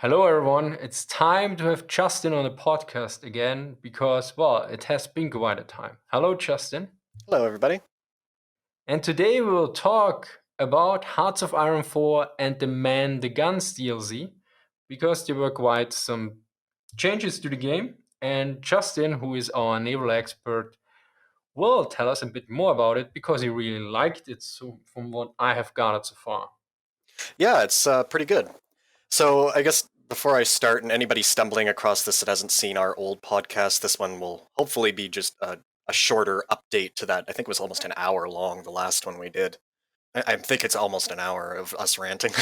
Hello, everyone. It's time to have Justin on the podcast again because, well, it has been quite a time. Hello, Justin. Hello, everybody. And today we will talk about Hearts of Iron 4 and the Man the Guns DLC because there were quite some changes to the game. And Justin, who is our naval expert, will tell us a bit more about it because he really liked it, so from what I have gathered so far. Yeah, it's pretty good. So, I guess before I start, and anybody stumbling across this that hasn't seen our old podcast, this one will hopefully be just a shorter update to that. I think it was almost an hour long, the last one we did. I think it's almost an hour of us ranting.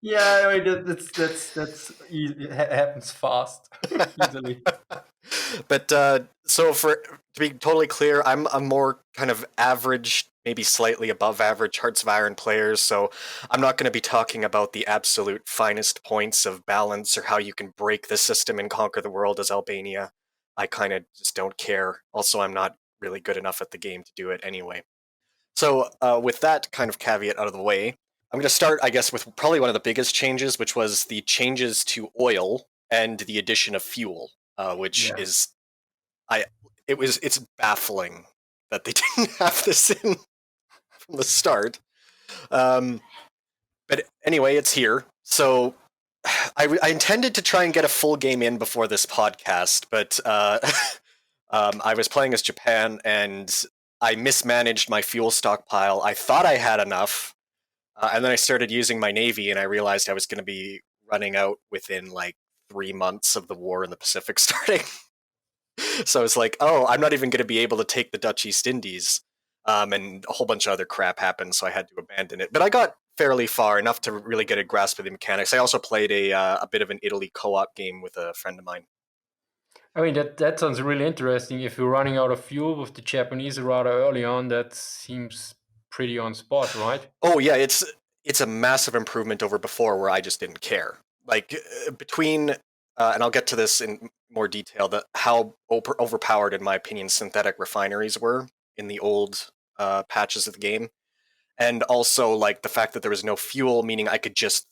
Yeah, I mean, that's easy. It happens fast, easily. But so to be totally clear, I'm a more kind of average, maybe slightly above average Hearts of Iron player. So I'm not going to be talking about the absolute finest points of balance or how you can break the system and conquer the world as Albania. I kind of just don't care. Also, I'm not really good enough at the game to do it anyway. So with that kind of caveat out of the way, I'm going to start, I guess, with probably one of the biggest changes, which was the changes to oil and the addition of fuel, which Yeah. is it's baffling that they didn't have this in from the start. Um, but anyway, it's here. So I intended to try and get a full game in before this podcast, but I was playing as Japan and I mismanaged my fuel stockpile. I thought I had enough, and then I started using my Navy, and I realized I was going to be running out within like 3 months of the war in the Pacific starting. So it's like, oh, I'm not even going to be able to take the Dutch East Indies, and a whole bunch of other crap happened, so I had to abandon it. But I got fairly far enough to really get a grasp of the mechanics. I also played a bit of an Italy co-op game with a friend of mine. I mean, that sounds really interesting. If you're running out of fuel with the Japanese rather early on, that seems pretty on spot, right? Oh yeah, it's a massive improvement over before where I just didn't care. Like between and I'll get to this in more detail, that how overpowered, in my opinion, synthetic refineries were in the old patches of the game, and also like the fact that there was no fuel, meaning I could just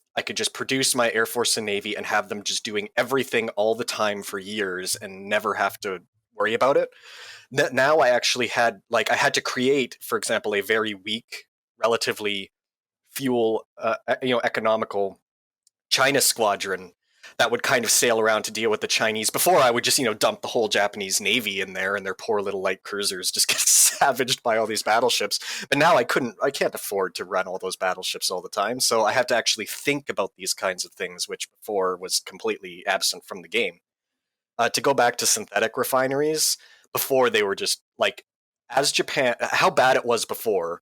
produce my Air Force and Navy and have them just doing everything all the time for years and never have to worry about it. Now I had to create, for example, a very weak, relatively fuel, economical China squadron that would kind of sail around to deal with the Chinese. Before, I would just dump the whole Japanese Navy in there, and their poor little light cruisers just get savaged by all these battleships. But now I can't afford to run all those battleships all the time, so I have to actually think about these kinds of things, which before was completely absent from the game. To go back to synthetic refineries, before they were just like, as Japan, how bad it was before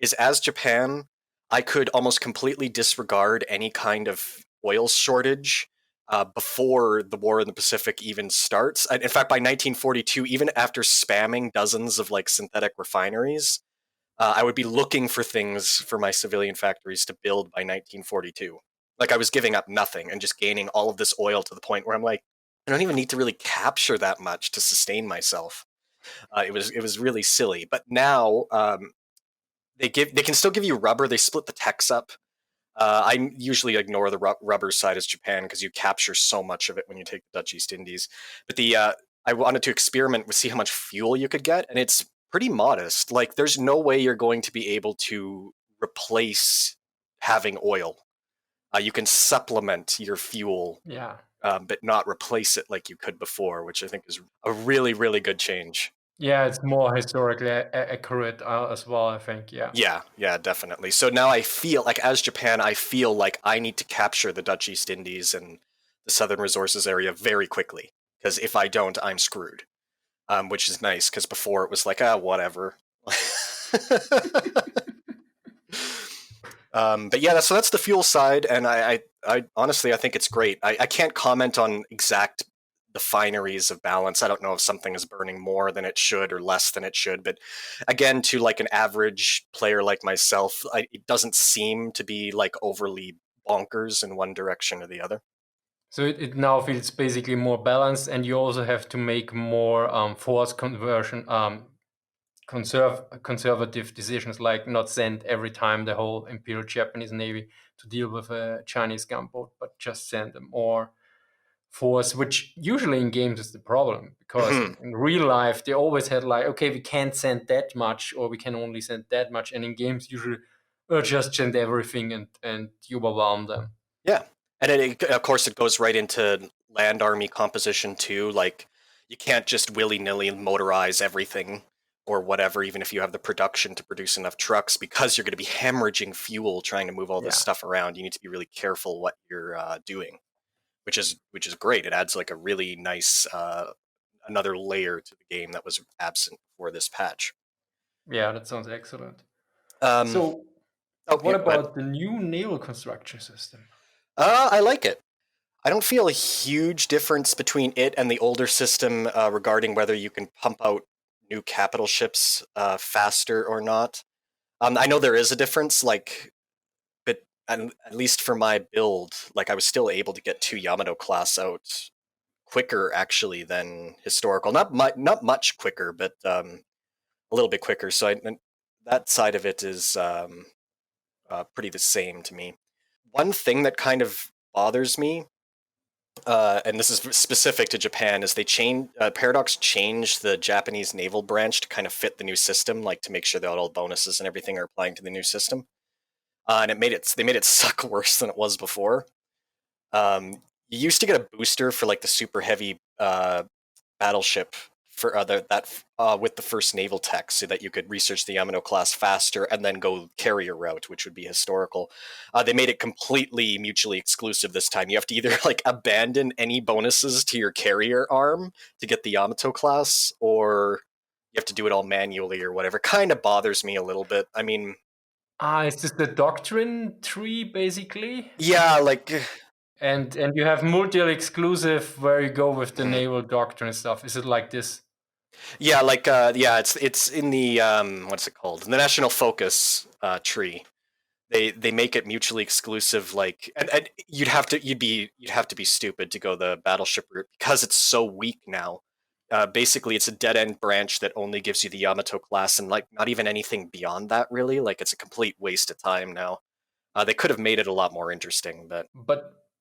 is, as Japan, I could almost completely disregard any kind of oil shortage before the war in the Pacific even starts. In fact, by 1942, even after spamming dozens of like synthetic refineries, I would be looking for things for my civilian factories to build by 1942. Like I was giving up nothing and just gaining all of this oil to the point where I'm like, I don't even need to really capture that much to sustain myself. It was really silly. But now they can still give you rubber. They split the techs up. I usually ignore the rubber side as Japan because you capture so much of it when you take the Dutch East Indies. But the I wanted to experiment with see how much fuel you could get, and it's pretty modest. Like there's no way you're going to be able to replace having oil. You can supplement your fuel, Yeah. but not replace it like you could before, which I think is a really, really good change. Yeah, it's more historically accurate as well, I think. Yeah. Yeah, yeah, definitely. So now I feel like, as Japan, I feel like I need to capture the Dutch East Indies and the Southern Resources area very quickly, because if I don't, I'm screwed. Which is nice, because before it was like, whatever. But yeah, so that's the fuel side, and I honestly, I think it's great. I can't comment on exact the fineries of balance. I don't know if something is burning more than it should or less than it should, but again, to like an average player like myself, it doesn't seem to be like overly bonkers in one direction or the other. So it now feels basically more balanced, and you also have to make more force conversion conservative decisions, like not send every time the whole Imperial Japanese Navy to deal with a Chinese gunboat, but just send them more force, which usually in games is the problem, because Mhm. in real life they always had like, okay, we can't send that much, or we can only send that much, and in games usually just send everything and you bomb them. Yeah, and of course it goes right into land army composition too. Like you can't just willy nilly motorize everything or whatever, even if you have the production to produce enough trucks, because you're going to be hemorrhaging fuel trying to move all this Yeah, stuff around. You need to be really careful what you're doing, which is great. It adds like a really nice another layer to the game that was absent for this patch. yeah, that sounds excellent. Um, So oh what yeah, go ahead. about the new naval construction system? I like it. I don't feel a huge difference between it and the older system regarding whether you can pump out new capital ships faster or not. I know there is a difference, like, but at least for my build, like I was still able to get 2 Yamato class out quicker actually than historical. Not much quicker, but a little bit quicker. So that side of it is pretty the same to me. One thing that kind of bothers me, and this is specific to Japan, is they Paradox changed the Japanese naval branch to kind of fit the new system, like to make sure that all bonuses and everything are applying to the new system. And they made it suck worse than it was before. You used to get a booster for like the super heavy battleship for with the first naval tech, so that you could research the Yamato class faster and then go carrier route, which would be historical. They made it completely mutually exclusive this time. You have to either like abandon any bonuses to your carrier arm to get the Yamato class, or you have to do it all manually or whatever. Kind of bothers me a little bit. I mean, Ah, is this the doctrine tree basically? yeah, like And you have multi exclusive where you go with the mhm. naval doctrine stuff. Is it like this? Yeah, like yeah, it's in the what's it called? The National Focus tree. They make it mutually exclusive, like, and you'd have to be stupid to go the battleship route because it's so weak now. Basically, it's a dead end branch that only gives you the Yamato class and like not even anything beyond that really. Like it's a complete waste of time now. They could have made it a lot more interesting, but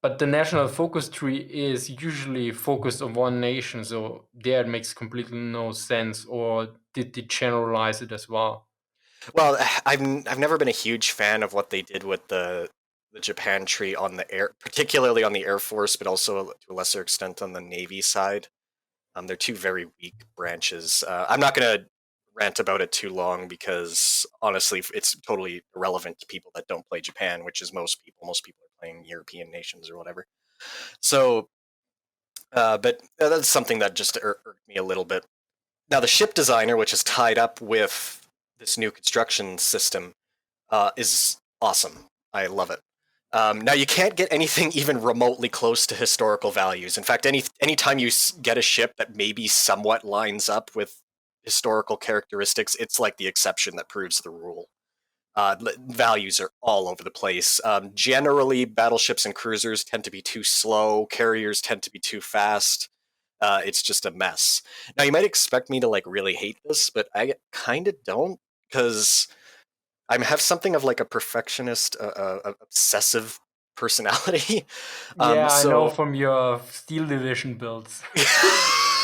But the national focus tree is usually focused on one nation, so there it makes completely no sense. Or did they generalize it as well? well, I've never been a huge fan of what they did with the Japan tree on the air, particularly on the Air Force, but also to a lesser extent on the Navy side. They're two very weak branches. I'm not going to rant about it too long because honestly, it's totally irrelevant to people that don't play Japan, which is most people. Most people are playing European nations or whatever. So, but that's something that just irked me a little bit. Now, the ship designer, which is tied up with this new construction system, is awesome. I love it. Now you can't get anything even remotely close to historical values. In fact, anytime you get a ship that maybe somewhat lines up with historical characteristics, it's like the exception that proves the rule. Values are all over the place. Generally, battleships and cruisers tend to be too slow. Carriers tend to be too fast. It's just a mess. Now you might expect me to like really hate this, but I kind of don't, because I have something of like a perfectionist, obsessive personality. Yeah, I know So from your Steel Division builds,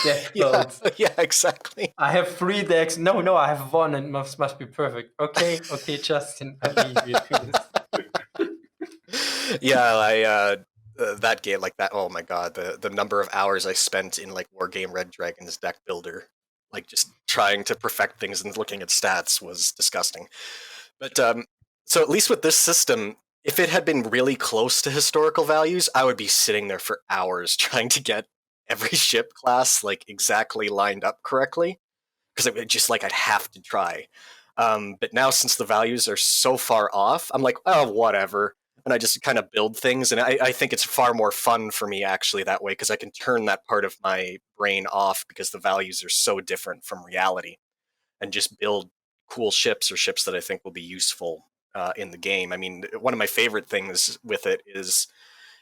deck yeah, builds. yeah, exactly. I have three decks. No, no, I have one, and must be perfect. Okay, okay, Justin, I leave you to this. Yeah, that game like that. Oh my god, the number of hours I spent in like Wargame Red Dragon's deck builder, like just trying to perfect things and looking at stats was disgusting. But so at least with this system, if it had been really close to historical values, I would be sitting there for hours trying to get every ship class like exactly lined up correctly, because it would just like I'd have to try. But now since the values are so far off, I'm like, oh, whatever. And I just kind of build things, and I think it's far more fun for me actually that way, because I can turn that part of my brain off because the values are so different from reality, and just build cool ships or ships that I think will be useful in the game. I mean, one of my favorite things with it is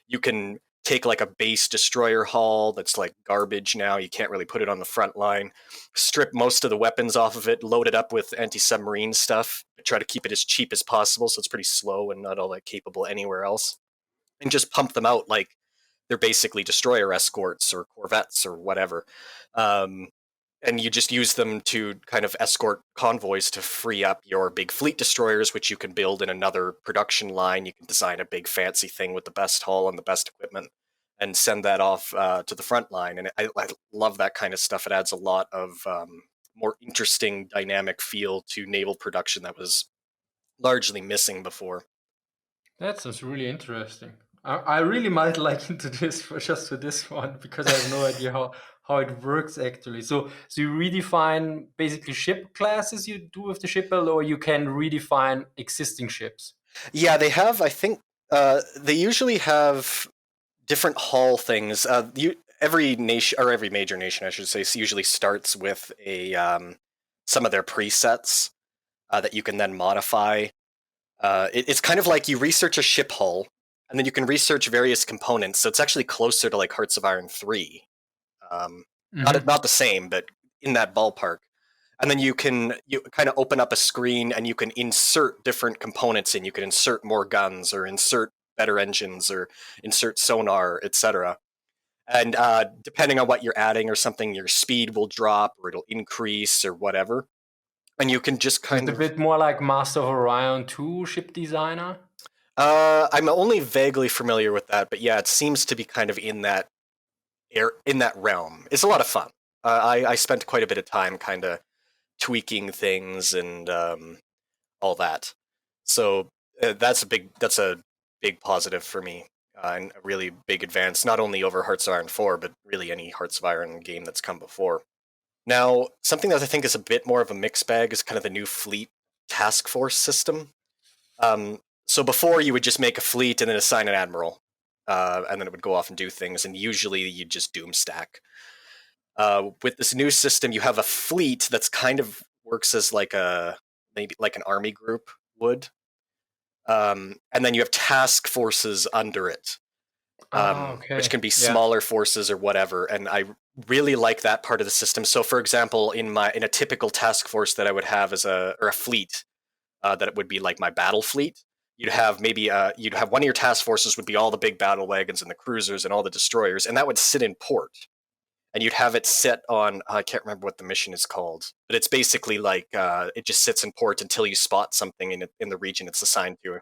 you can take like a base destroyer hull that's like garbage now. You can't really put it on the front line. Strip most of the weapons off of it, load it up with anti-submarine stuff, try to keep it as cheap as possible so it's pretty slow and not all that capable anywhere else. And just pump them out like they're basically destroyer escorts or corvettes or whatever. Um, and you just use them to kind of escort convoys to free up your big fleet destroyers, which you can build in another production line. You can design a big fancy thing with the best hull and the best equipment and send that off to the front line. And I love that kind of stuff. It adds a lot of more interesting dynamic feel to naval production that was largely missing before. That sounds really interesting. I really might like into this for this one because I have no idea how it works actually. So you redefine basically ship classes you do with the ship build, or you can redefine existing ships. Yeah, they have. I think they usually have different hull things. Every nation or every major nation, I should say, usually starts with a some of their presets that you can then modify. It's kind of like you research a ship hull, and then you can research various components. So it's actually closer to like Hearts of Iron 3. Mhm. Not the same, but in that ballpark. And then you kind of open up a screen and you can insert different components in. You can insert more guns or insert better engines or insert sonar, etc. And depending on what you're adding or something, your speed will drop or it'll increase or whatever. And you can just So it's kind a of bit more like Master of Orion 2 ship designer. I'm only vaguely familiar with that, but yeah, it seems to be kind of in that realm. It's a lot of fun. I spent quite a bit of time kind of tweaking things and all that. So that's a big positive for me and a really big advance, not only over Hearts of Iron 4, but really any Hearts of Iron game that's come before. Now, something that I think is a bit more of a mixed bag is kind of the new fleet task force system. So before you would just make a fleet and then assign an admiral, and then it would go off and do things, and usually you'd just doom stack. With this new system, you have a fleet that's kind of works as like maybe like an army group would, and then you have task forces under it, Ah, which okay. can be Yeah. smaller forces or whatever. And I really like that part of the system. So, for example, in a typical task force that I would have as a fleet, that it would be like my battle fleet. You'd have you'd have one of your task forces would be all the big battle wagons and the cruisers and all the destroyers, and that would sit in port. And you'd have it set on I can't remember what the mission is called, but it's basically like it just sits in port until you spot something in the region it's assigned to.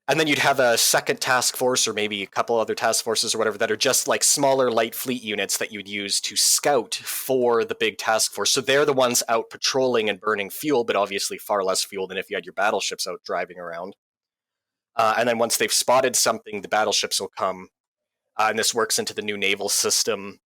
And then you'd have a second task force or maybe a couple other task forces or whatever that are just like smaller light fleet units that you'd use to scout for the big task force. So they're the ones out patrolling and burning fuel, but obviously far less fuel than if you had your battleships out driving around. And then once they've spotted something, the battleships will come. And this works into the new naval system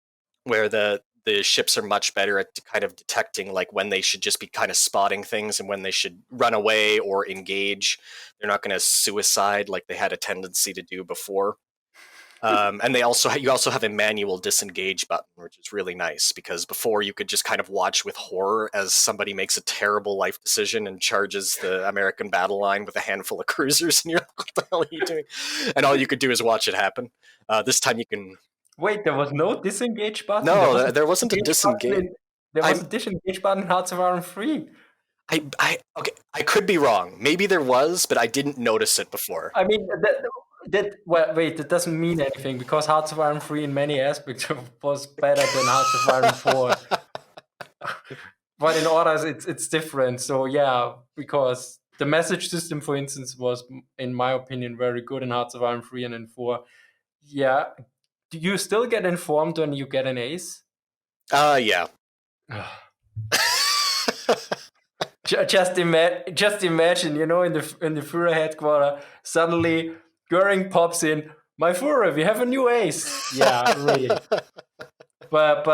where the ships are much better at kind of detecting like when they should just be kind of spotting things and when they should run away or engage. They're not going to suicide like they had a tendency to do before. And you also have a manual disengage button, which is really nice because before you could just kind of watch with horror as somebody makes a terrible life decision and charges the American battle line with a handful of cruisers, and you're like, "What the hell are you doing?" And all you could do is watch it happen. This time you can. Wait, there was no disengage button. No, there wasn't a disengage. There was I'm a disengage button in Hearts of Iron 3. okay. I could be wrong. Maybe there was, but I didn't notice it before. I mean, well, wait, that doesn't mean anything because Hearts of Iron 3 in many aspects was better than Hearts of Iron 4. But in others, it's different. So yeah, because the message system, for instance, was, in my opinion, very good in Hearts of Iron 3 and in 4. Yeah. Do you still get informed when you get an ace? Yeah. Just imagine, in the Führer headquarters, suddenly Goering pops in. My Führer, we have a new ace. Yeah, really. But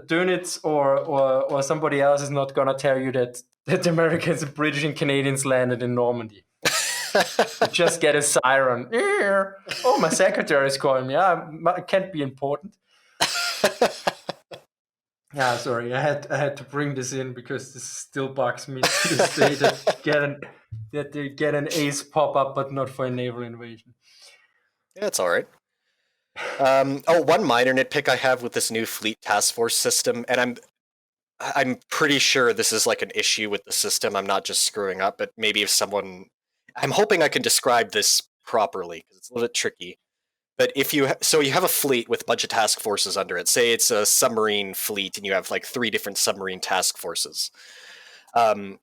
Dönitz or somebody else is not gonna tell you that the Americans, the British, and Canadians landed in Normandy. You just get a siren. Oh, my secretary is calling me. It can't be important. Yeah, sorry, I had to bring this in because this still bugs me to this day that they get an ace pop up, but not for a naval invasion. Yeah, it's all right. One minor nitpick I have with this new fleet task force system, and I'm pretty sure this is like an issue with the system. I'm not just screwing up, but maybe if someone, I'm hoping I can describe this properly because it's a little bit tricky. But if you so you have a fleet with a bunch of task forces under it. Say it's a submarine fleet, and you have like 3 different submarine task forces. Um,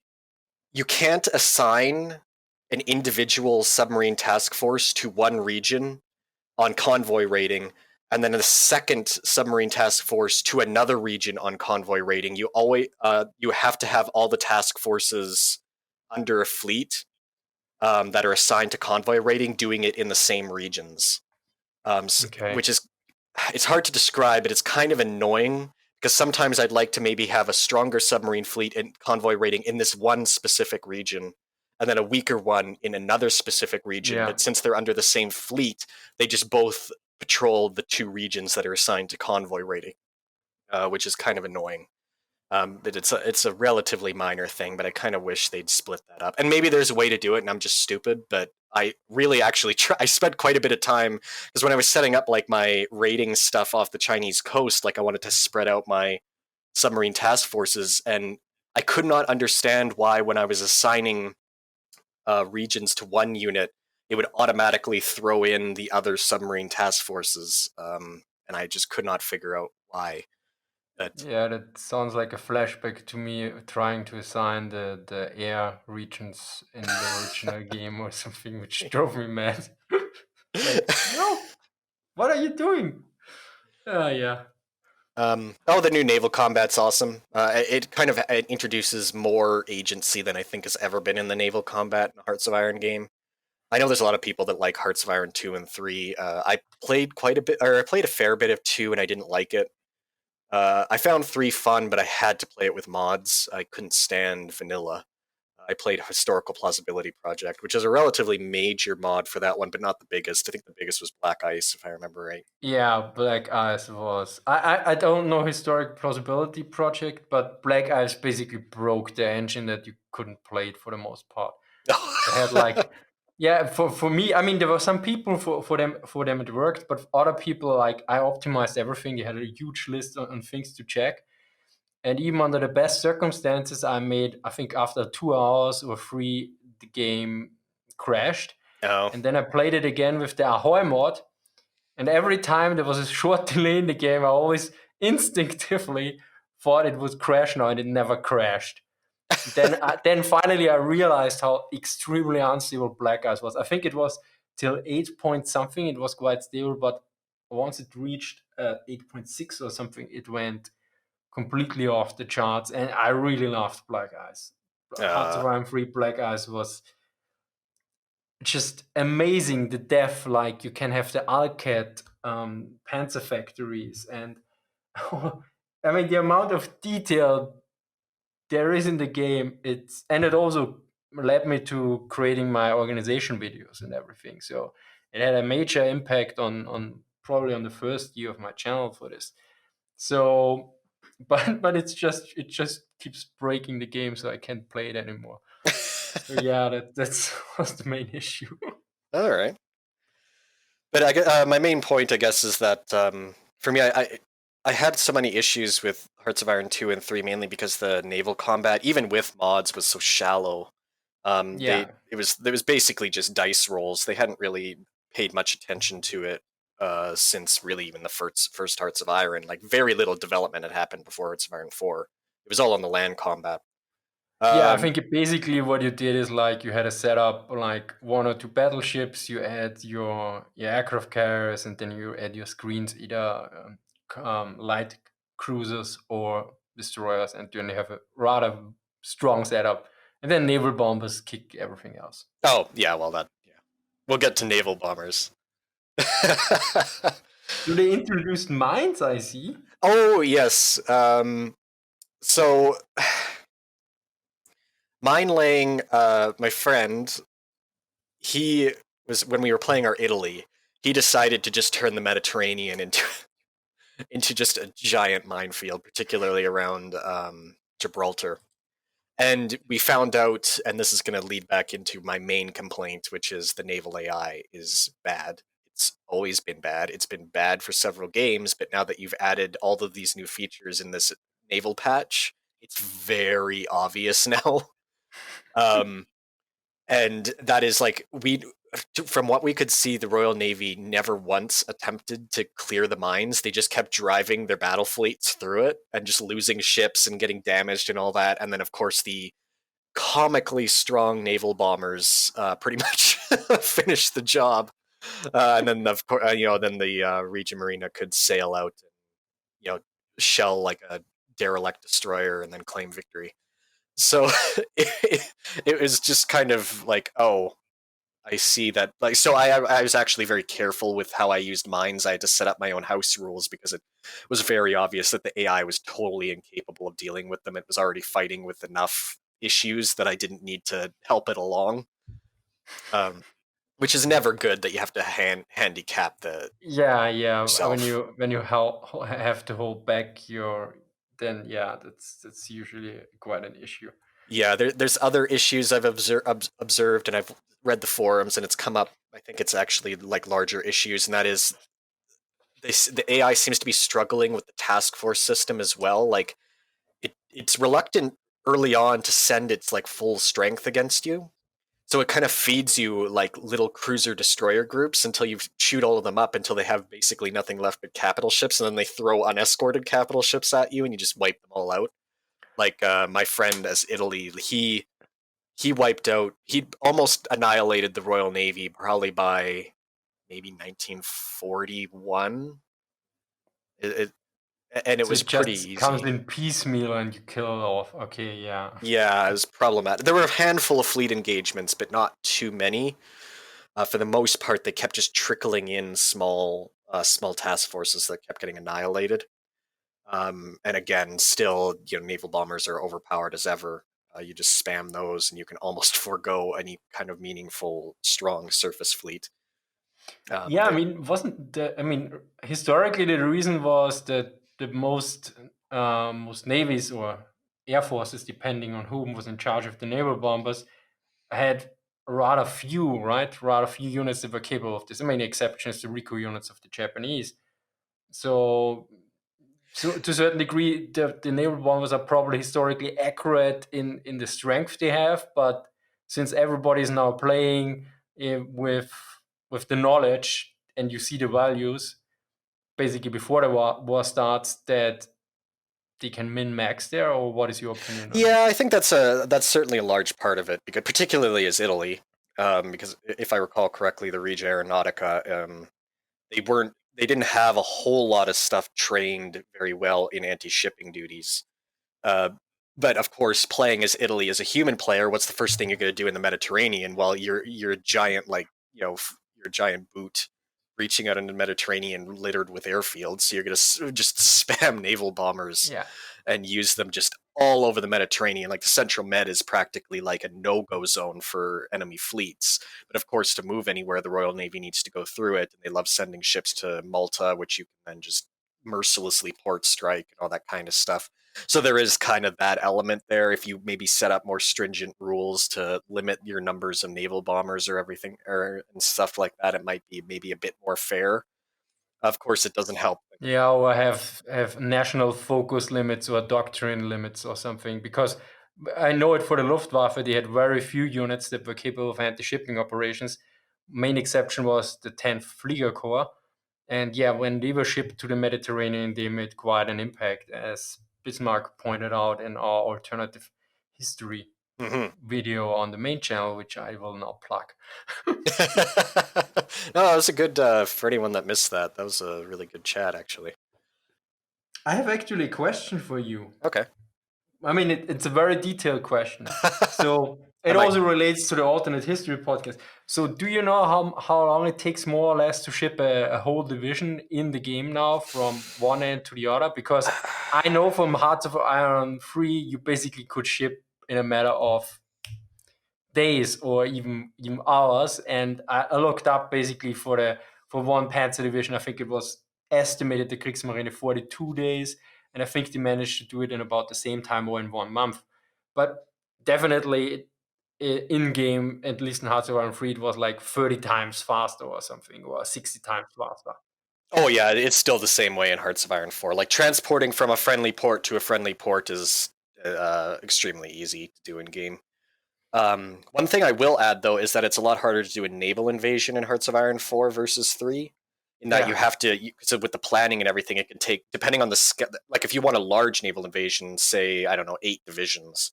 you can't assign an individual submarine task force to one region on convoy rating, and then a second submarine task force to another region on convoy rating. You have to have all the task forces under a fleet that are assigned to convoy rating doing it in the same regions, Okay. which is it's hard to describe, but it's kind of annoying because sometimes I'd like to maybe have a stronger submarine fleet and convoy rating in this one specific region, and then a weaker one in another specific region. Yeah. But since they're under the same fleet, they just both patrol the 2 regions that are assigned to convoy rating, which is kind of annoying. But it's a relatively minor thing, but I kind of wish they'd split that up. And maybe there's a way to do it, and I'm just stupid. But I really actually I spent quite a bit of time because when I was setting up like my rating stuff off the Chinese coast, like I wanted to spread out my submarine task forces, and I could not understand why when I was assigning regions to one unit, it would automatically throw in the other submarine task forces, and I just could not figure out why. But Yeah, that sounds like a flashback to me trying to assign the air regions in the original game or something, which drove me mad. Like, no, what are you doing? Yeah. The new naval combat's awesome. It kind of it introduces more agency than I think has ever been in the naval combat in Hearts of Iron game. I know there's a lot of people that like Hearts of Iron 2 and 3. I played quite a bit, or I played a fair bit of 2 and I didn't like it. I found 3 fun, but I had to play it with mods. I couldn't stand vanilla. I played Historical Plausibility Project, which is a relatively major mod for that one, but not the biggest. I think the biggest was Black Ice, if I remember right. Yeah, Black Ice was. I don't know Historic Plausibility Project, but Black Ice basically broke the engine that you couldn't play it for the most part. It had like, yeah, for me, I mean, there were some people for them it worked, but other people, like, I optimized everything. You had a huge list on things to check, and even under the best circumstances, I made, I think after 2 hours or three, the game crashed, Oh, and then I played it again with the Ahoy mod, and every time there was a short delay in the game, I always instinctively thought it would crash now, and it never crashed. Then finally I realized how extremely unstable Black Ice was. I think it was till 8 point something. It was quite stable, but once it reached 8.6 or something, it went completely off the charts. And I really loved Black Ice. Hearts of uh, Iron 3 Black Ice was just amazing. The depth, like you can have the Alcat Panzer factories, and I mean the amount of detail there is in the game. It also led me to creating my organization videos and everything. So it had a major impact on probably on the first year of my channel for this. So, but it just keeps breaking the game, so I can't play it anymore. So yeah, that's was the main issue. all right. But my main point, I guess, is that for me, I had so many issues with Hearts of Iron 2 and 3, mainly because the naval combat, even with mods, was so shallow. Yeah. There was basically just dice rolls. They hadn't really paid much attention to it since really even the first Hearts of Iron. Like very little development had happened before Hearts of Iron 4. It was all on the land combat. Yeah, I Um, think basically what you did is like you had a setup like one or two battleships, you add your aircraft carriers, and then you add your screens, either light cruisers or destroyers, and then you have a rather strong setup. And then naval bombers kick everything else. oh yeah, well yeah, we'll get to naval bombers. Do they introduce mines? I see. Oh yes. So mine laying. My friend, he was when we were playing our Italy. He decided to just turn the Mediterranean into into just a giant minefield, particularly around Gibraltar. And we found out, and this is going to lead back into my main complaint, which is the naval AI is bad. It's always been bad. It's been bad for several games, but now that you've added all of these new features in this naval patch, it's very obvious now. Um, and that is like from what we could see, the Royal Navy never once attempted to clear the mines. They just kept driving their battle fleets through it and just losing ships and getting damaged and all that. And then, of course, the comically strong naval bombers pretty much finished the job. And then, of course, then the Regia Marina could sail out and shell like a derelict destroyer and then claim victory. So it was just kind of like, oh, I see that. Like, so I was actually very careful with how I used mines. I had to set up my own house rules because it was very obvious that the AI was totally incapable of dealing with them. It was already fighting with enough issues that I didn't need to help it along. Which is never good that you have to handicap the Yeah. When yourself. have to hold back your, then yeah, that's usually quite an issue. Yeah, there's other issues I've observed, and I've read the forums, and it's come up. I think it's actually like larger issues, and that is the AI seems to be struggling with the task force system as well. Like it's reluctant early on to send its like full strength against you. So it kind of feeds you like little cruiser destroyer groups until you shoot all of them up until they have basically nothing left but capital ships, and then they throw unescorted capital ships at you, and you just wipe them all out. Like my friend as Italy, he wiped out, he almost annihilated the Royal Navy probably by maybe 1941. It, and it So was it pretty just comes easy. in piecemeal and you kill it off. Okay, yeah. Yeah, it was problematic. There were a handful of fleet engagements, but not too many. For the most part, they kept just trickling in small task forces that kept getting annihilated. And again, still, naval bombers are overpowered as ever. You just spam those, and you can almost forego any kind of meaningful, strong surface fleet. Yeah, I There, mean, wasn't the, I mean, historically the reason was that the most navies or air forces, depending on whom was in charge of the naval bombers, had rather few, right? Rather few units that were capable of this. I mean, the exception is the Rico units of the Japanese. So, so to a certain degree, the naval bombers are probably historically accurate in the strength they have, but since everybody is now playing with the knowledge and you see the values basically before the war starts, that they can min max there. Or what is your opinion on yeah, this? I think that's certainly a large part of it, because particularly as Italy, because if I recall correctly, the Regia Aeronautica, they didn't have a whole lot of stuff trained very well in anti-shipping duties. Uh, but of course, playing as Italy as a human player, what's the first thing you're going to do in the Mediterranean? Well, you're a giant, like you're a giant boot reaching out into the Mediterranean littered with airfields. So you're going to just spam naval bombers Yeah. and use them just all over the Mediterranean. Like the Central Med is practically like a no-go zone for enemy fleets. But of course, to move anywhere, the Royal Navy needs to go through it, and they love sending ships to Malta, which you can then just mercilessly port strike and all that kind of stuff. So there is kind of that element there. If you maybe set up more stringent rules to limit your numbers of naval bombers or everything or and stuff like that, it might be maybe a bit more fair. Of course, it doesn't help. Yeah, or have national focus limits or doctrine limits or something. Because I know it for the Luftwaffe, they had very few units that were capable of anti-shipping operations. Main exception was the 10th Flieger Corps. And yeah, when they were shipped to the Mediterranean, they made quite an impact, as Bismarck pointed out in our alternative history Mm-hmm. video on the main channel, which I will now plug. No, that was a good for anyone that missed that. That was a really good chat, actually. I have actually a question for you. Okay. I mean, it's a very detailed question. So I it might. also relates to the alternate history podcast. So do you know how long it takes more or less to ship a whole division in the game now from one end to the other? Because I know from Hearts of Iron 3, you basically could ship in a matter of days or even hours. And I looked up basically for one Panzer division. I think it was estimated the Kriegsmarine 42 days, and I think they managed to do it in about the same time or in 1 month. But definitely, in game, at least in Hearts of Iron 3, it was like 30 times faster or something, or 60 times faster. Oh yeah, it's still the same way in Hearts of Iron 4. Like transporting from a friendly port to a friendly port is extremely easy to do in game. One thing I will add though is that it's a lot harder to do a naval invasion in Hearts of Iron 4 versus 3. In that you Yeah. have to, so with the planning and everything, it can take, depending on the like if you want a large naval invasion, say I don't know 8 divisions,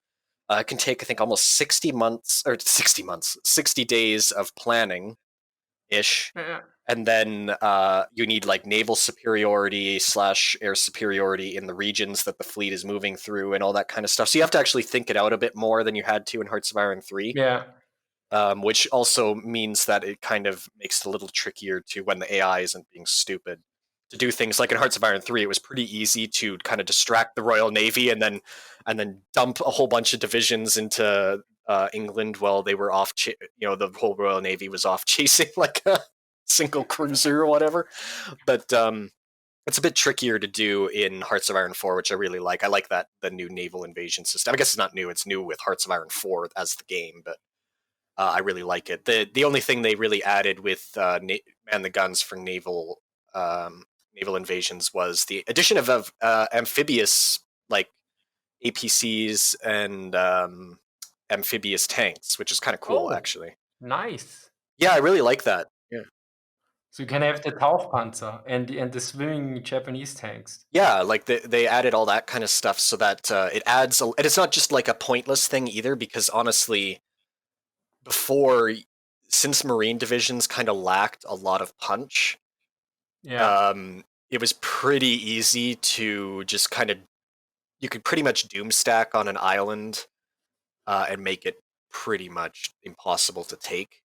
it can take I think almost 60 months or 60 months, 60 days of planning ish, Yeah. and then you need like naval superiority slash air superiority in the regions that the fleet is moving through and all that kind of stuff. So you have to actually think it out a bit more than you had to in Hearts of Iron 3, Yeah. which also means that it kind of makes it a little trickier to, when the AI isn't being stupid, to do things like in Hearts of Iron 3. It was pretty easy to kind of distract the Royal Navy and then dump a whole bunch of divisions into England while they were off. The whole Royal Navy was off chasing like a single cruiser or whatever. But it's a bit trickier to do in Hearts of Iron 4, which I really like. I like that the new naval invasion system. I guess it's not new; it's new with Hearts of Iron 4 as the game, but I really like it. The only thing they really added with Man the Guns for naval invasions was the addition of amphibious like APCs and amphibious tanks, which is kind of cool Oh, actually. nice. Yeah, I really like that. Yeah. So you can have the Tauchpanzer and the swimming Japanese tanks. Yeah, like they added all that kind of stuff so that it adds, and it's not just like a pointless thing either, because honestly, before, since Marine divisions kind of lacked a lot of punch, Yeah. it was pretty easy to just kind of, you could pretty much doom stack on an island and make it pretty much impossible to take.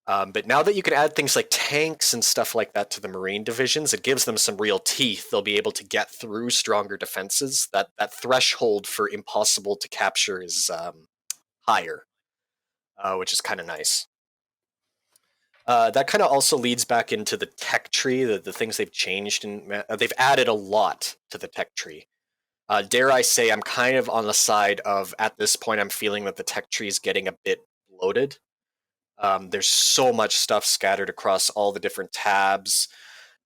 But now that you can add things like tanks and stuff like that to the Marine divisions, it gives them some real teeth. They'll be able to get through stronger defenses. That threshold for impossible to capture is higher, which is kind of nice. That kind of also leads back into the tech tree, the things they've changed, and they've added a lot to the tech tree. Dare I say, I'm kind of on the side of, at this point, I'm feeling that the tech tree is getting a bit bloated. There's so much stuff scattered across all the different tabs,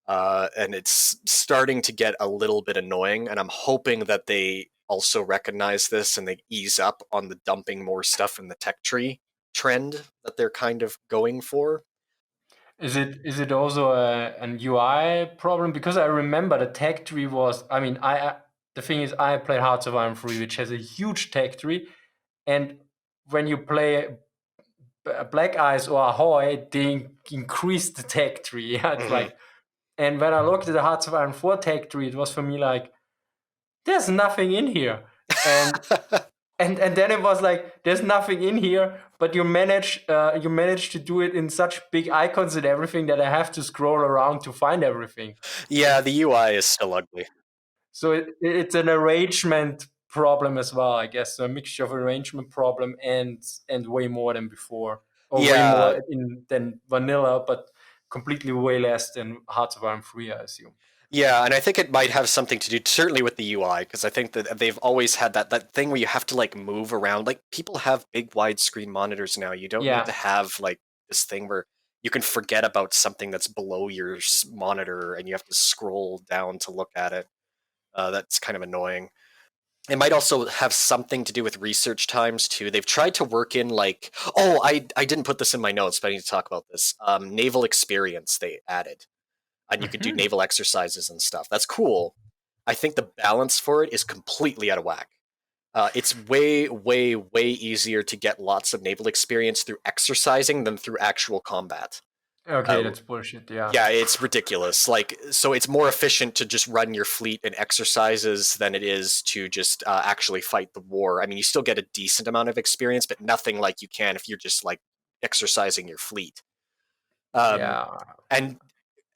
and it's starting to get a little bit annoying. And I'm hoping that they also recognize this and they ease up on the dumping more stuff in the tech tree trend that they're kind of going for. Is it also an UI problem? Because I remember the tech tree was. I mean, the thing is, I played Hearts of Iron 3, which has a huge tech tree, and when you play Black Eyes or HOI, they increase the tech tree. Yeah, it's Mm-hmm. like, and when I looked at the Hearts of Iron 4 tech tree, it was for me like, there's nothing in here, and and then it was like, there's nothing in here, but you manage to do it in such big icons and everything that I have to scroll around to find everything. Yeah, the UI is still ugly. So it's an arrangement problem as well, I guess. So a mixture of arrangement problem and way more than before, or way Yeah, more than vanilla, but completely way less than Hearts of Iron 3, I assume. yeah, and I think it might have something to do certainly with the UI, because I think that they've always had that thing where you have to like move around. Like people have big widescreen monitors now. You don't need to Yeah, have like this thing where you can forget about something that's below your monitor and you have to scroll down to look at it. That's kind of annoying. It might also have something to do with research times too. They've tried to work in like, oh, I didn't put this in my notes, but I need to talk about this. Naval experience they added, and you could do hmm naval exercises and stuff. That's cool. I think the balance for it is completely out of whack. It's way, way, way easier to get lots of naval experience through exercising than through actual combat. okay, Uh, that's bullshit. Yeah, yeah, it's ridiculous. Like, so it's more efficient to just run your fleet in exercises than it is to just actually fight the war. I mean, you still get a decent amount of experience, but nothing like you can if you're just like exercising your fleet. Um, yeah, and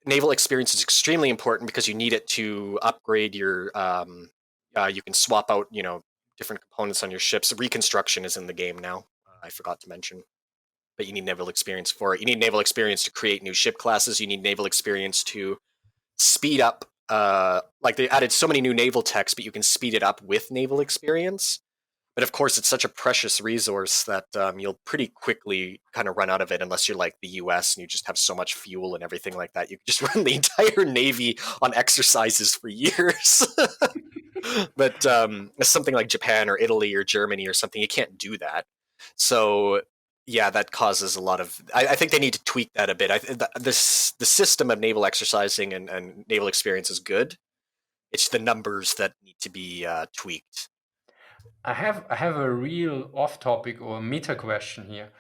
naval experience is extremely important because you need it to upgrade your. You can swap out, different components on your ships. Reconstruction is in the game now. I forgot to mention, but you need naval experience for it. You need naval experience to create new ship classes. You need naval experience to speed up. Like they added so many new naval techs, but you can speed it up with naval experience. But of course, it's such a precious resource that you'll pretty quickly kind of run out of it unless you're like the US and you just have so much fuel and everything like that. You can just run the entire Navy on exercises for years. But something like Japan or Italy or Germany or something, you can't do that. So yeah, that causes a lot of. I think they need to tweak that a bit. The system of naval exercising and naval experience is good. It's the numbers that need to be tweaked. I have a real off topic or meta question here.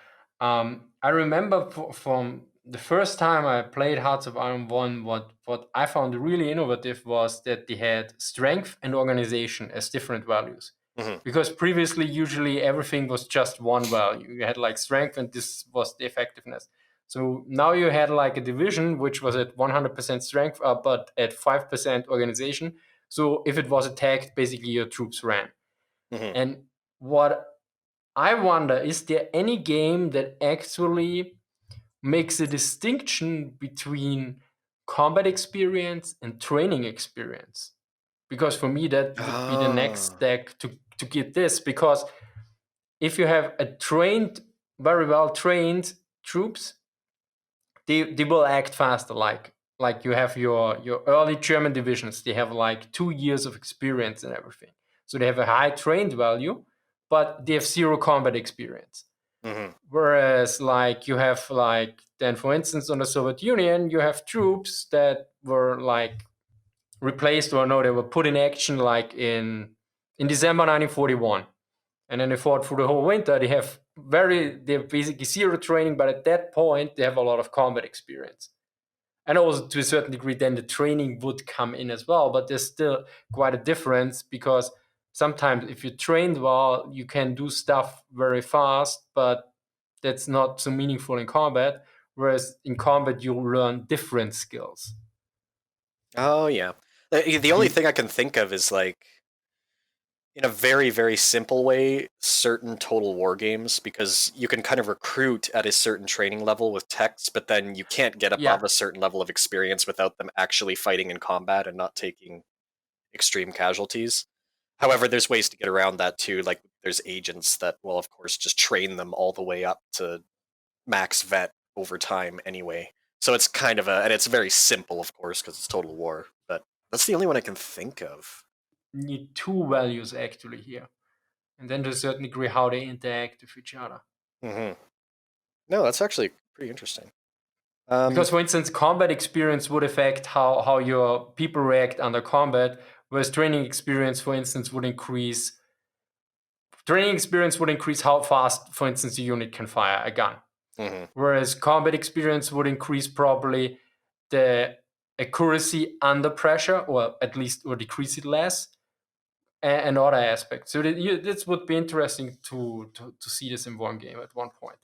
I remember from the first time I played Hearts of Iron 1, what I found really innovative was that they had strength and organization as different values. Hmm. Because previously, usually everything was just one value. You had like strength, and this was the effectiveness. So now you had like a division which was at 100% strength, but at 5% organization. So if it was attacked, basically your troops ran. Hmm. And what I wonder, is there any game that actually makes a distinction between combat experience and training experience? Because for me, that would be the next Ah. step to get this. Because if you have a trained, very well trained troops, they will act faster. Like you have your early German divisions, they have like 2 years of experience and everything, so they have a high trained value, but they have zero combat experience. Hmm. Whereas like you have like then for instance on the Soviet Union, you have troops that were like replaced or no, they were put in action like in December 1941, and then they fought through the whole winter. They have basically zero training, but at that point they have a lot of combat experience. And also to a certain degree then the training would come in as well, but there's still quite a difference, because sometimes if you're trained well you can do stuff very fast, but that's not so meaningful in combat, whereas in combat you learn different skills. Oh yeah. The only thing I can think of is like in a very, very simple way, certain total war games, because you can kind of recruit at a certain training level with techs, but then you can't get above Yeah. a certain level of experience without them actually fighting in combat and not taking extreme casualties. However, there's ways to get around that too. Like there's agents that will, of course, just train them all the way up to max vet over time anyway. So it's kind of and it's very simple, of course, because it's Total War. But that's the only one I can think of. Need two values actually here, and then to a certain degree how they interact with each other. Hmm. No, that's actually pretty interesting. Um, Because, for instance, combat experience would affect how your people react under combat, whereas training experience, for instance, would increase. Training experience would increase how fast, for instance, a unit can fire a gun, mhm. whereas combat experience would increase probably the accuracy under pressure, or at least or decrease it less, and other aspects. So this would be interesting to see this in one game at one point.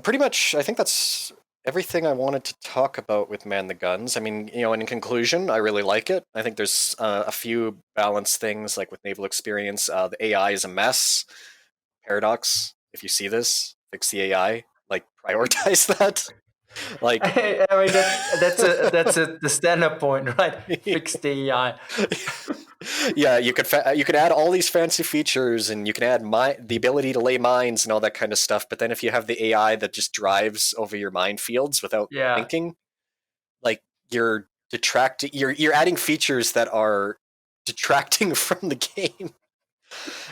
Pretty much, I think that's everything I wanted to talk about with Man the Guns. I mean, in conclusion, I really like it. I think there's a few balance things, like with naval experience. The AI is a mess. Paradox, if you see this, fix the AI. Like, prioritize that. Like, I mean that's the standard point, right? Fix the AI. yeah, you could add all these fancy features, and you can add the ability to lay mines and all that kind of stuff. But then if you have the AI that just drives over your minefields without Yeah. thinking, like you're adding features that are detracting from the game.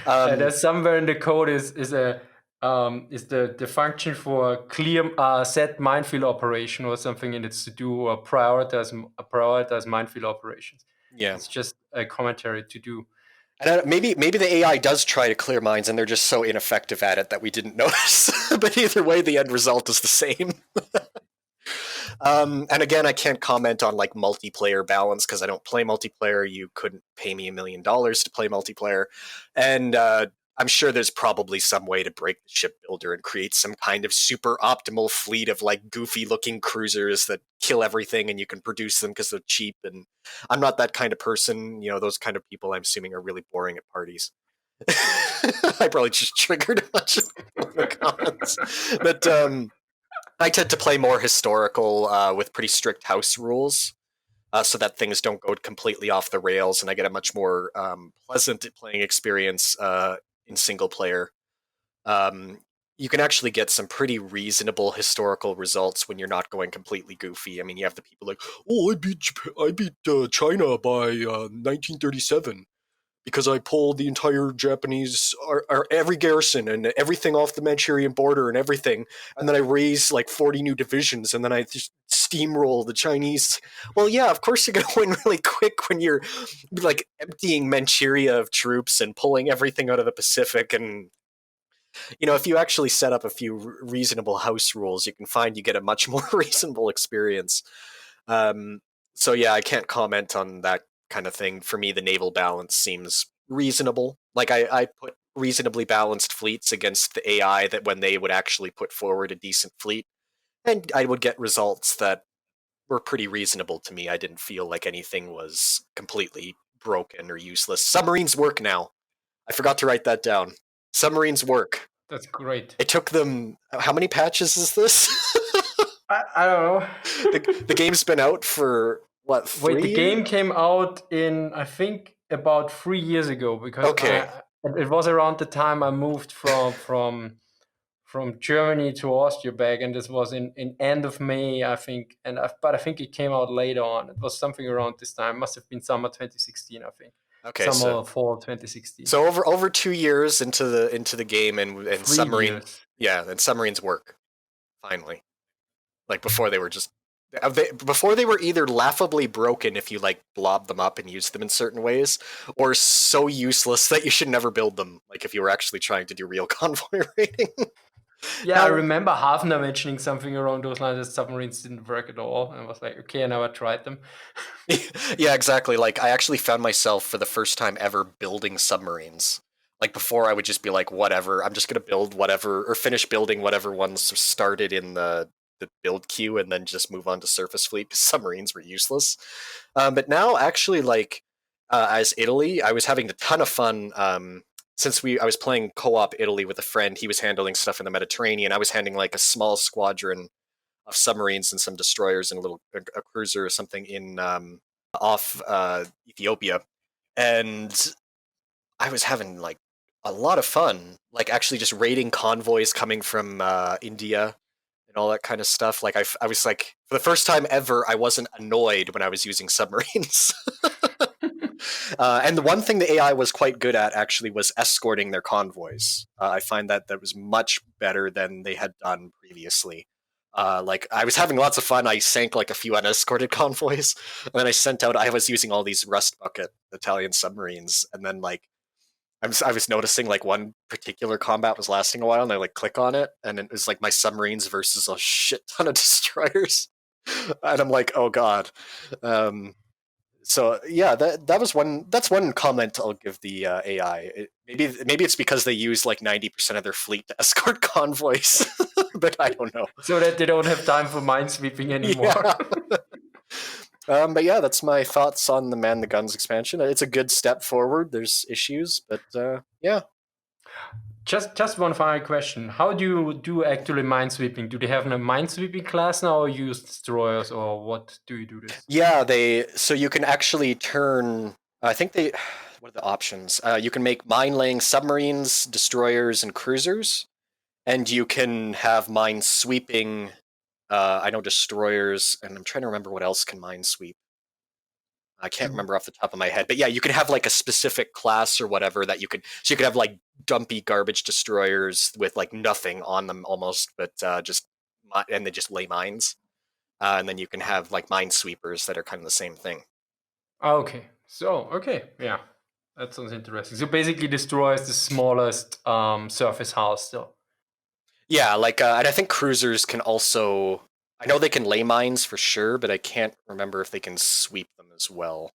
Um, There's somewhere in the code is the function for clear set minefield operation or something, and it's to do or prioritize minefield operations. yeah, It's just a commentary to do. and maybe the AI does try to clear mines, and they're just so ineffective at it that we didn't notice. But either way, the end result is the same. And again, I can't comment on like multiplayer balance because I don't play multiplayer. You couldn't pay me $1 million to play multiplayer, and I'm sure there's probably some way to break the shipbuilder and create some kind of super optimal fleet of like goofy looking cruisers that kill everything, and you can produce them because they're cheap. And I'm not that kind of person. Those kind of people I'm assuming are really boring at parties. I probably just triggered a bunch of people in the comments, but I tend to play more historical with pretty strict house rules, so that things don't go completely off the rails, and I get a much more pleasant playing experience in single player. Um, you can actually get some pretty reasonable historical results when you're not going completely goofy. I mean, you have the people like, oh, I beat China by 1937 because I pulled the entire Japanese, or every garrison and everything off the Manchurian border and everything, and then I raised like 40 new divisions, and then I just steamroll the Chinese. Well, yeah, of course you're gonna win really quick when you're like emptying Manchuria of troops and pulling everything out of the Pacific. And if you actually set up a few reasonable house rules, you can find you get a much more reasonable experience. Um, so yeah, I can't comment on that kind of thing. For me, the naval balance seems reasonable. Like I put reasonably balanced fleets against the AI that when they would actually put forward a decent fleet, and I would get results that were pretty reasonable to me. I didn't feel like anything was completely broken or useless. Submarines work now. I forgot to write that down. Submarines work. That's great. It took them, how many patches is this? I don't know. The game's been out for what, Wait, the 3 years? game came out in, I think, about 3 years ago, because Okay. it was around the time I moved from Germany to Austria back, and this was in end of May, I think. But I think it came out later on. It was something around this time. Must have been summer 2016, I think. Okay, Summer so or fall 2016. so over 2 years into the game, and Three submarine, years. yeah, and submarines work finally. Like before they were just before they were either laughably broken if you like blob them up and use them in certain ways, or so useless that you should never build them. Like if you were actually trying to do real convoy raiding. Yeah, I Now, remember Hafner mentioning something around those lines that submarines didn't work at all. And I was like, okay, I never tried them. yeah, exactly. Like I actually found myself for the first time ever building submarines. Like before, I would just be like, whatever. I'm just gonna build whatever or finish building whatever ones started in the build queue, and then just move on to surface fleet because submarines were useless. But now, actually, like as Italy, I was having a ton of fun. Since I was playing co-op Italy with a friend, he was handling stuff in the Mediterranean. I was handling like a small squadron of submarines and some destroyers and a cruiser or something in off Ethiopia, and I was having like a lot of fun, like actually just raiding convoys coming from India and all that kind of stuff. Like I was like, for the first time ever, I wasn't annoyed when I was using submarines. And the one thing the AI was quite good at actually was escorting their convoys. I find that was much better than they had done previously. Like I was having lots of fun. I sank like a few unescorted convoys, and then I sent out. I was using all these rust bucket Italian submarines, and then like I was noticing like one particular combat was lasting a while, and I like click on it, and it was like my submarines versus a shit ton of destroyers, and I'm like, oh god. Um, so yeah, that was one. That's one comment I'll give the AI. Maybe it's because they use like 90% of their fleet to escort convoys, but I don't know. So that they don't have time for minesweeping anymore. Yeah. But yeah, that's my thoughts on the Man the Guns expansion. It's a good step forward. There's issues, but yeah. Just one final question. How do you do actually minesweeping? Do they have a minesweeping class now, or use destroyers, or what do you do this? Yeah, so you can actually turn. I think they. What are the options? You can make mine laying submarines, destroyers, and cruisers, and you can have mine sweeping. I know destroyers, and I'm trying to remember what else can mine sweep. I can't remember off the top of my head, but yeah, you can have like a specific class or whatever that you could. So you could have like dumpy garbage destroyers with like nothing on them almost, but and they just lay mines. And then you can have like minesweepers that are kind of the same thing. Okay. So, okay. Yeah. That sounds interesting. So basically destroyers the smallest surface house still. Yeah, like, and I think cruisers can also. I know they can lay mines for sure, but I can't remember if they can sweep them as well.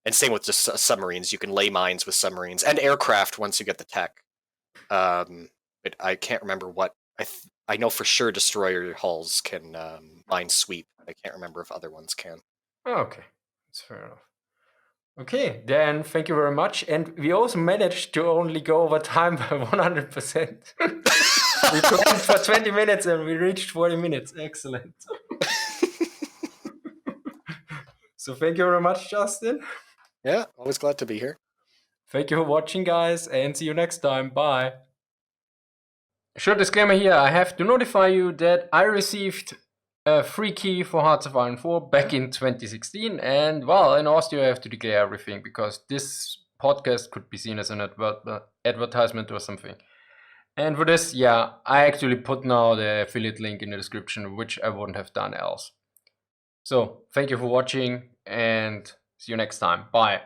And same with just submarines. You can lay mines with submarines and aircraft once you get the tech. But I can't remember what I know for sure. Destroyer hulls can mine sweep. I can't remember if other ones can. Okay. That's fair enough. Okay, then thank you very much. And we also managed to only go over time by 100%. We planned for 20 minutes and we reached 40 minutes. Excellent. So thank you very much, Justin. Yeah, always glad to be here. Thank you for watching, guys, and see you next time. Bye. Short disclaimer here, I have to notify you that I received a free key for Hearts of Iron 4 back in 2016, and well, in Austria I have to declare everything because this podcast could be seen as an advertisement or something. And for this, yeah, I actually put now the affiliate link in the description, which I wouldn't have done else. So, thank you for watching and see you next time. Bye.